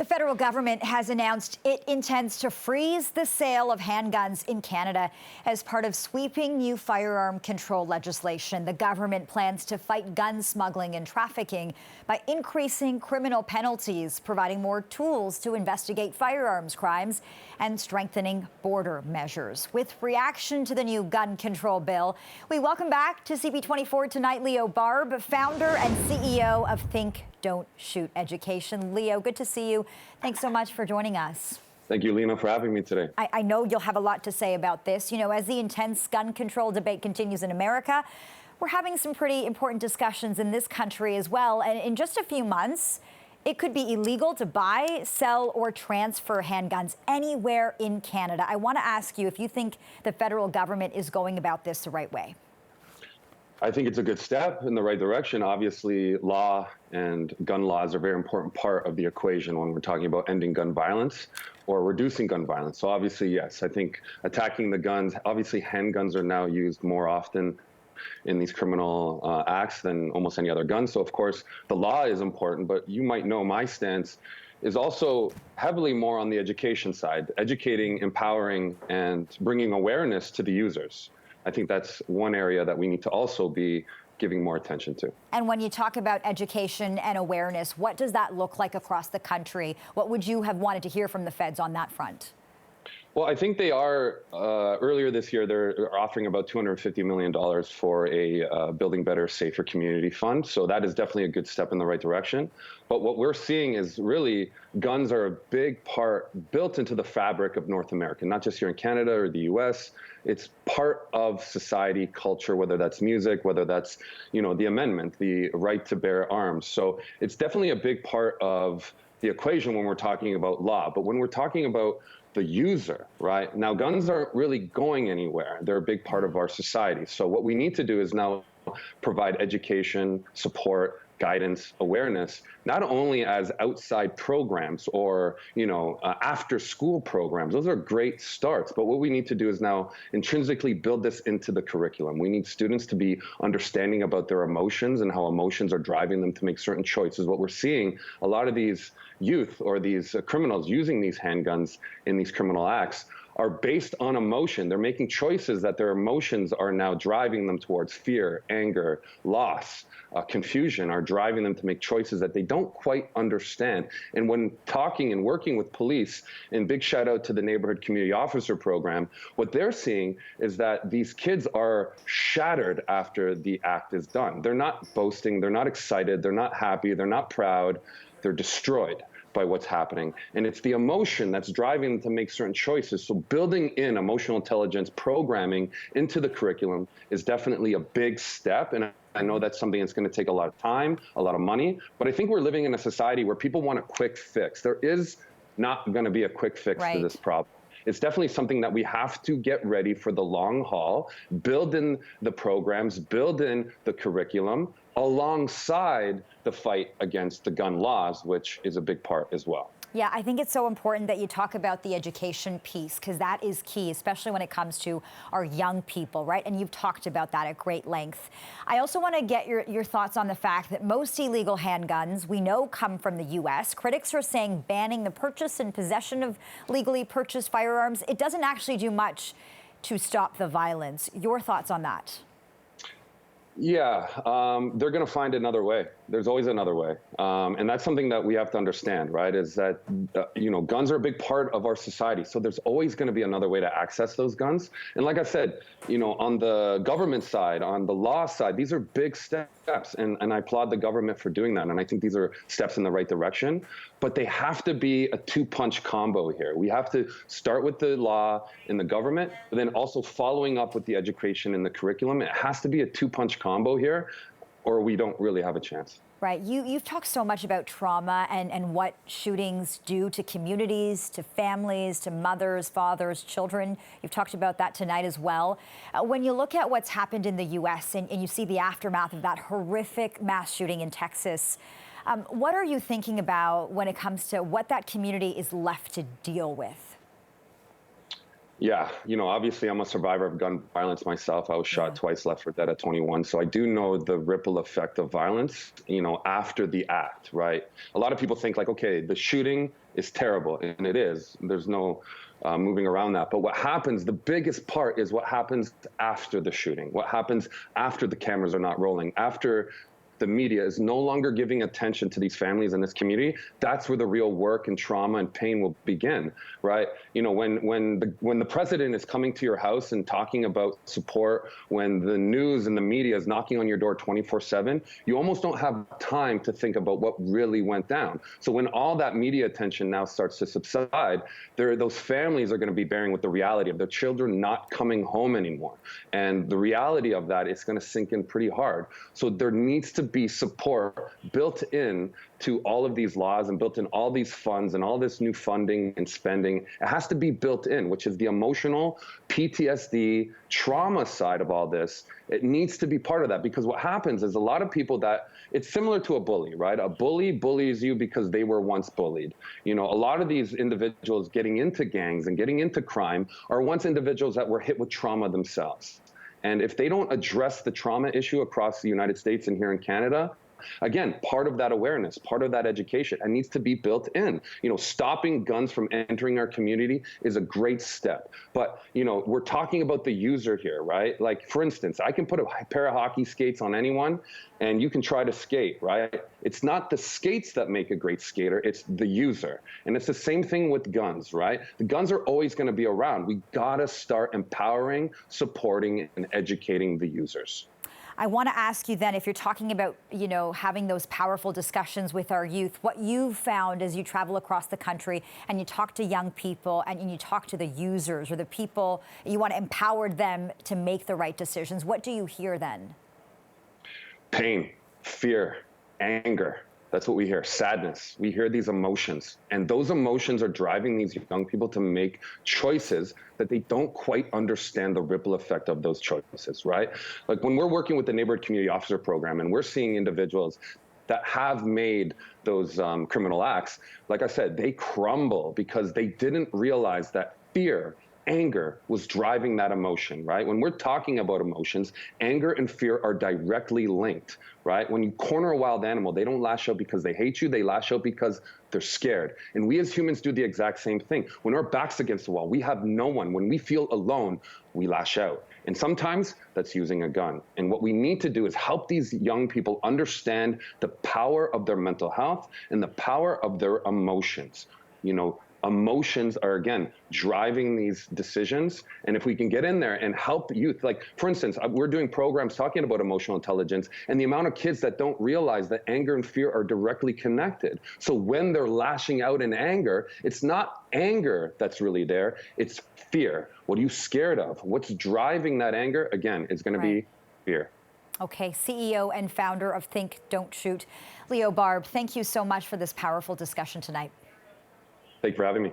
The federal government has announced it intends to freeze the sale of handguns in Canada as part of sweeping new firearm control legislation. The government plans to fight gun smuggling and trafficking by increasing criminal penalties, providing more tools to investigate firearms crimes, and strengthening border measures. With reaction to the new gun control bill, we welcome back to CP24 tonight Leo Barb, founder and CEO of Think Don't Shoot Education. Leo, good to see you. Thanks so much for joining us. Thank you, Lena, for having me today. I know you'll have a lot to say about this. You know, as the intense gun control debate continues in America, we're having some pretty important discussions in this country as well. And in just a few months, it could be illegal to buy, sell, or transfer handguns anywhere in Canada. I want to ask you if you think the federal government is going about this the right way. I think it's a good step in the right direction. Obviously, law and gun laws are a very important part of the equation when we're talking about ending gun violence or reducing gun violence. So obviously, yes, I think attacking the guns, obviously handguns are now used more often in these criminal acts than almost any other gun. So of course, the law is important, but you might know my stance is also heavily more on the education side, educating, empowering, and bringing awareness to the users. I think that's one area that we need to also be giving more attention to. And when you talk about education and awareness, what does that look like across the country? What would you have wanted to hear from the feds on that front? Well, I think they are, earlier this year, they're offering about $250 million for a Building Better, Safer Community Fund. So that is definitely a good step in the right direction. But what we're seeing is really guns are a big part built into the fabric of North America, not just here in Canada or the US. It's part of society, culture, whether that's music, whether that's, the amendment, the right to bear arms. So it's definitely a big part of the equation when we're talking about law. But when we're talking about the user, right? Now, guns aren't really going anywhere. They're a big part of our society. So what we need to do is now provide education, support, guidance, awareness, not only as outside programs or, after school programs. Those are great starts. But what we need to do is now intrinsically build this into the curriculum. We need students to be understanding about their emotions and how emotions are driving them to make certain choices. What we're seeing, a lot of these youth or these criminals using these handguns in these criminal acts are based on emotion. They're making choices that their emotions are now driving them towards fear, anger, loss, confusion, are driving them to make choices that they don't quite understand. And when talking and working with police, and big shout out to the Neighborhood Community Officer Program, what they're seeing is that these kids are shattered after the act is done. They're not boasting, they're not excited, they're not happy, they're not proud, they're destroyed by what's happening. And it's the emotion that's driving them to make certain choices. So building in emotional intelligence programming into the curriculum is definitely a big step. And I know that's something that's going to take a lot of time, a lot of money, but I think we're living in a society where people want a quick fix. There is not going to be a quick fix to this problem. It's definitely something that we have to get ready for the long haul, build in the programs, build in the curriculum alongside the fight against the gun laws, which is a big part as well. Yeah, I think it's so important that you talk about the education piece, because that is key, especially when it comes to our young people, right? And you've talked about that at great length. I also want to get your thoughts on the fact that most illegal handguns we know come from the U.S. Critics are saying banning the purchase and possession of legally purchased firearms, it doesn't actually do much to stop the violence. Your thoughts on that? Yeah, they're going to find another way. There's always another way. And that's something that we have to understand, right, is that, guns are a big part of our society. So there's always going to be another way to access those guns. And like I said, on the government side, on the law side, these are big steps. And I applaud the government for doing that. And I think these are steps in the right direction. But they have to be a two-punch combo here. We have to start with the law and the government, but then also following up with the education and the curriculum. It has to be a two-punch combo here, or we don't really have a chance. Right. You've talked so much about trauma and what shootings do to communities, to families, to mothers, fathers, children. You've talked about that tonight as well. When you look at what's happened in the U.S. and you see the aftermath of that horrific mass shooting in Texas, what are you thinking about when it comes to what that community is left to deal with? Yeah, obviously I'm a survivor of gun violence myself. I was shot twice, left for dead at 21. So I do know the ripple effect of violence, after the act, right? A lot of people think like, okay, the shooting is terrible, and it is. There's no moving around that. But what happens, the biggest part is what happens after the shooting, what happens after the cameras are not rolling, after the media is no longer giving attention to these families in this community. That's where the real work and trauma and pain will begin, right? You know, when the president is coming to your house and talking about support, when the news and the media is knocking on your door 24/7, you almost don't have time to think about what really went down. So when all that media attention now starts to subside, those families are going to be bearing with the reality of their children not coming home anymore. And the reality of that is going to sink in pretty hard. So there needs to be support built in to all of these laws and built in all these funds and all this new funding and spending. It has to be built in, which is the emotional PTSD trauma side of all this. It needs to be part of that, because what happens is a lot of people that it's similar to a bully, right? A bully bullies you because they were once bullied. You know, a lot of these individuals getting into gangs and getting into crime are once individuals that were hit with trauma themselves. And if they don't address the trauma issue across the United States and here in Canada, again, part of that awareness, part of that education, it needs to be built in. You know, stopping guns from entering our community is a great step. But, you know, we're talking about the user here, right? Like, for instance, I can put a pair of hockey skates on anyone and you can try to skate, right? It's not the skates that make a great skater, it's the user. And it's the same thing with guns, right? The guns are always going to be around. We gotta start empowering, supporting, and educating the users. I want to ask you then, if you're talking about, you know, having those powerful discussions with our youth, what you've found as you travel across the country and you talk to young people and you talk to the users or the people, you want to empower them to make the right decisions. What do you hear then? Pain, fear, anger. That's what we hear. Sadness. We hear these emotions. And those emotions are driving these young people to make choices that they don't quite understand the ripple effect of those choices, right? Like when we're working with the Neighborhood Community Officer Program and we're seeing individuals that have made those criminal acts, like I said, they crumble because they didn't realize that fear, anger was driving that emotion, right? When we're talking about emotions, anger and fear are directly linked, right? When you corner a wild animal, they don't lash out because they hate you, they lash out because they're scared. And we as humans do the exact same thing. When our back's against the wall, we have no one. When we feel alone, we lash out. And sometimes that's using a gun. And what we need to do is help these young people understand the power of their mental health and the power of their emotions. You know, emotions are, again, driving these decisions. And if we can get in there and help youth, like, for instance, we're doing programs talking about emotional intelligence and the amount of kids that don't realize that anger and fear are directly connected. So when they're lashing out in anger, it's not anger that's really there, it's fear. What are you scared of? What's driving that anger? Again, it's going to be fear. Okay, CEO and founder of Think, Don't Shoot, Leo Barb, thank you so much for this powerful discussion tonight. Thank you for having me.